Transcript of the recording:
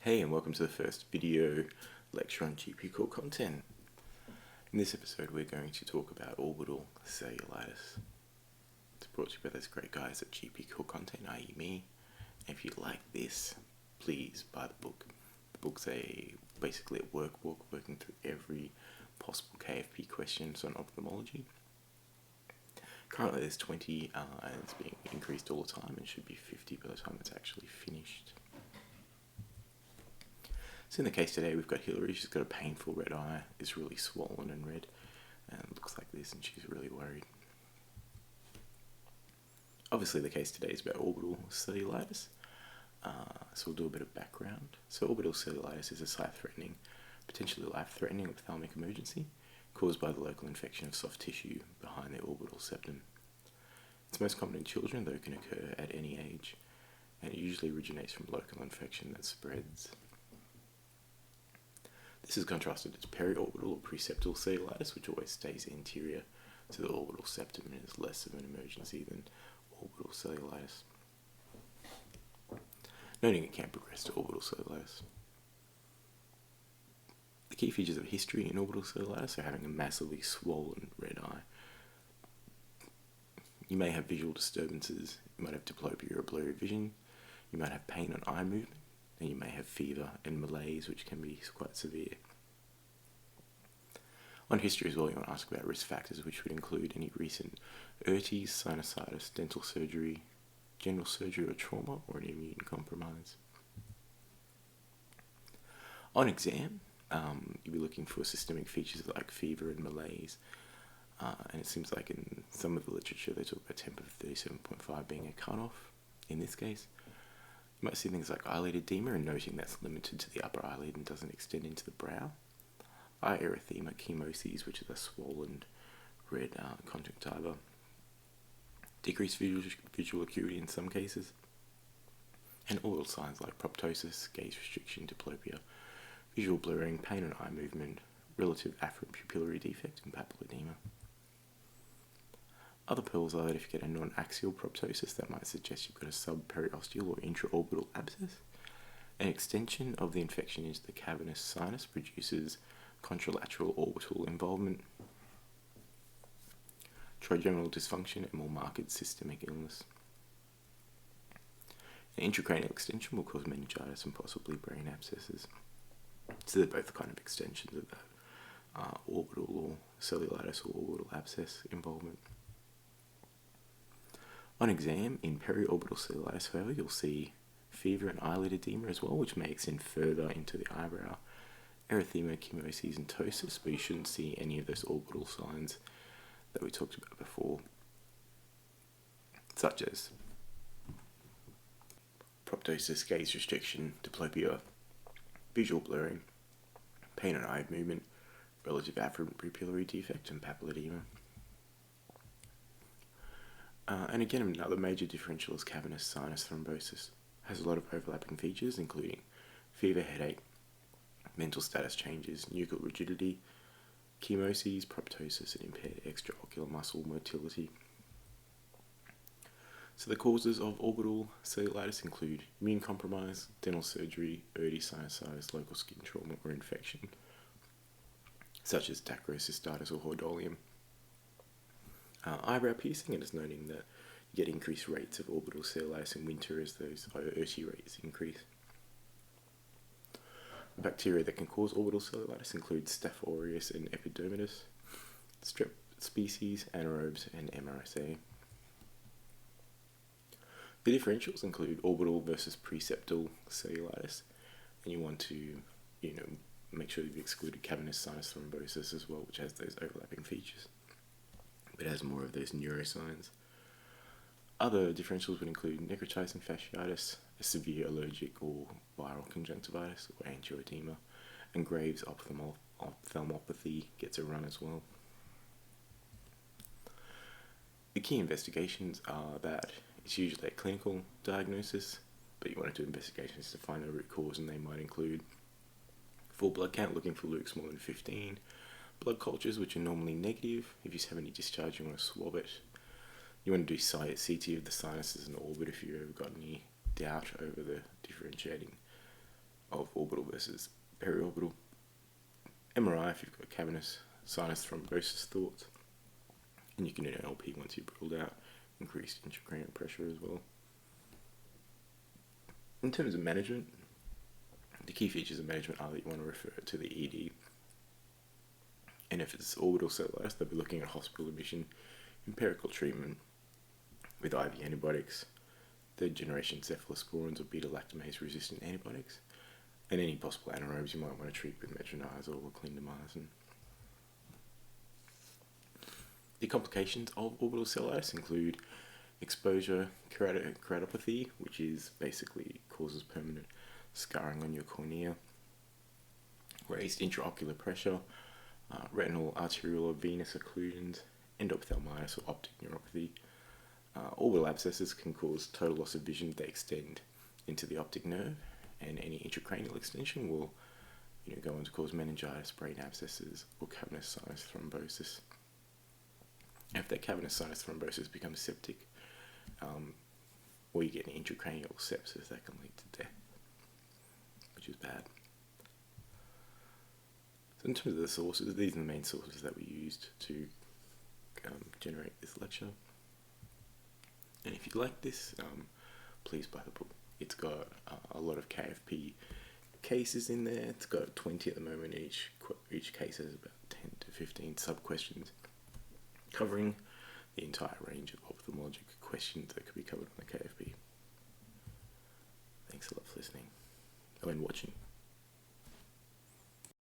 Hey, and welcome to the first video lecture on GP core content. In this episode we're going to talk about orbital cellulitis. It's brought to you by those great guys at GP core content, i.e. me. And if you like this, please buy the book. The book's basically a workbook working through every possible KFP questions on ophthalmology. Currently there's 20 and it's being increased all the time and should be 50 by the time it's actually finished. So in the case today we've got Hillary. She's got a painful red eye, it's really swollen and red and looks like this, and she's really worried. Obviously the case today is about orbital cellulitis, so we'll do a bit of background. So orbital cellulitis is a sight-threatening, potentially life-threatening ophthalmic emergency caused by the local infection of soft tissue behind the orbital septum. It's most common in children, though it can occur at any age, and it usually originates from local infection that spreads. This is contrasted to periorbital or pre-septal cellulitis, which always stays anterior to the orbital septum and is less of an emergency than orbital cellulitis. Noting it can progress to orbital cellulitis. The key features of history in orbital cellulitis are having a massively swollen red eye. You may have visual disturbances, you might have diplopia or blurry vision, you might have pain on eye movement, and you may have fever and malaise, which can be quite severe. On history as well, you want to ask about risk factors, which would include any recent urtes, sinusitis, dental surgery, general surgery or trauma, or an immune compromise. On exam, you'll be looking for systemic features like fever and malaise, and it seems like in some of the literature they talk about temp of 37.5 being a cutoff. In this case, you might see things like eyelid edema, and noting that's limited to the upper eyelid and doesn't extend into the brow. Eye erythema, chemoses, which is a swollen red conjunctiva. Decreased visual acuity in some cases. And orbital signs like proptosis, gaze restriction, diplopia, visual blurring, pain on eye movement, relative afferent pupillary defect, and papilledema. Other pearls are that if you get a non-axial proptosis, that might suggest you've got a subperiosteal or intraorbital abscess. An extension of the infection into the cavernous sinus produces contralateral orbital involvement, trigeminal dysfunction, and more marked systemic illness. An intracranial extension will cause meningitis and possibly brain abscesses. So they're both kind of extensions of that orbital or cellulitis or orbital abscess involvement. On exam, in periorbital cellulitis, however, you'll see fever and eyelid edema as well, which may extend further into the eyebrow, erythema, chemoses, and ptosis, but you shouldn't see any of those orbital signs that we talked about before, such as proptosis, gaze restriction, diplopia, visual blurring, pain on eye movement, relative afferent pupillary defect, and papilledema. And again, another major differential is cavernous sinus thrombosis. Has a lot of overlapping features, including fever, headache, mental status changes, nuchal rigidity, chemoses, proptosis, and impaired extraocular muscle motility. So the causes of orbital cellulitis include immune compromise, dental surgery, urtes, sinusitis, local skin trauma, or infection, such as dacrocystitis or hordeolum. Eyebrow piercing, and it's noting that you get increased rates of orbital cellulitis in winter as those urte rates increase. Bacteria that can cause orbital cellulitis include Staph aureus and epidermidis, strep species, anaerobes, and MRSA. The differentials include orbital versus pre-septal cellulitis, and you want to, make sure you've excluded cavernous sinus thrombosis as well, which has those overlapping features, but has more of those neurosigns. Other differentials would include necrotizing fasciitis, a severe allergic or viral conjunctivitis or angioedema, and Graves' ophthalmopathy gets a run as well. The key investigations are that it's usually a clinical diagnosis, but you want to do investigations to find the root cause, and they might include full blood count, looking for leuks more than 15, blood cultures, which are normally negative. If you have any discharge, you want to swab it. You want to do CT of the sinuses and orbit if you've ever got any doubt over the differentiating of orbital versus periorbital. MRI if you've got cavernous sinus thrombosis thoughts, and you can do an LP once you've ruled out increased intracranial pressure as well. In terms of management, the key features of management are that you want to refer to the ED, and if it's orbital cellulitis, they'll be looking at hospital admission, empirical treatment with IV antibiotics, third generation cephalosporins or beta-lactamase resistant antibiotics, and any possible anaerobes you might want to treat with metronidazole or clindamycin. The complications of orbital cellulitis include exposure keratopathy, which is basically causes permanent scarring on your cornea, raised intraocular pressure, retinal, arterial or venous occlusions, endophthalmitis or optic neuropathy. Orbital abscesses can cause total loss of vision if they extend into the optic nerve, and any intracranial extension will go on to cause meningitis, brain abscesses, or cavernous sinus thrombosis. If that cavernous sinus thrombosis becomes septic, or you get an intracranial sepsis, that can lead to death, which is bad. So in terms of the sources, these are the main sources that we used to generate this lecture. And if you like this, please buy the book. It's got a lot of KFP cases in there. It's got 20 at the moment. Each case has about 10 to 15 sub-questions covering the entire range of ophthalmologic questions that could be covered on the KFP. Thanks a lot for listening and watching.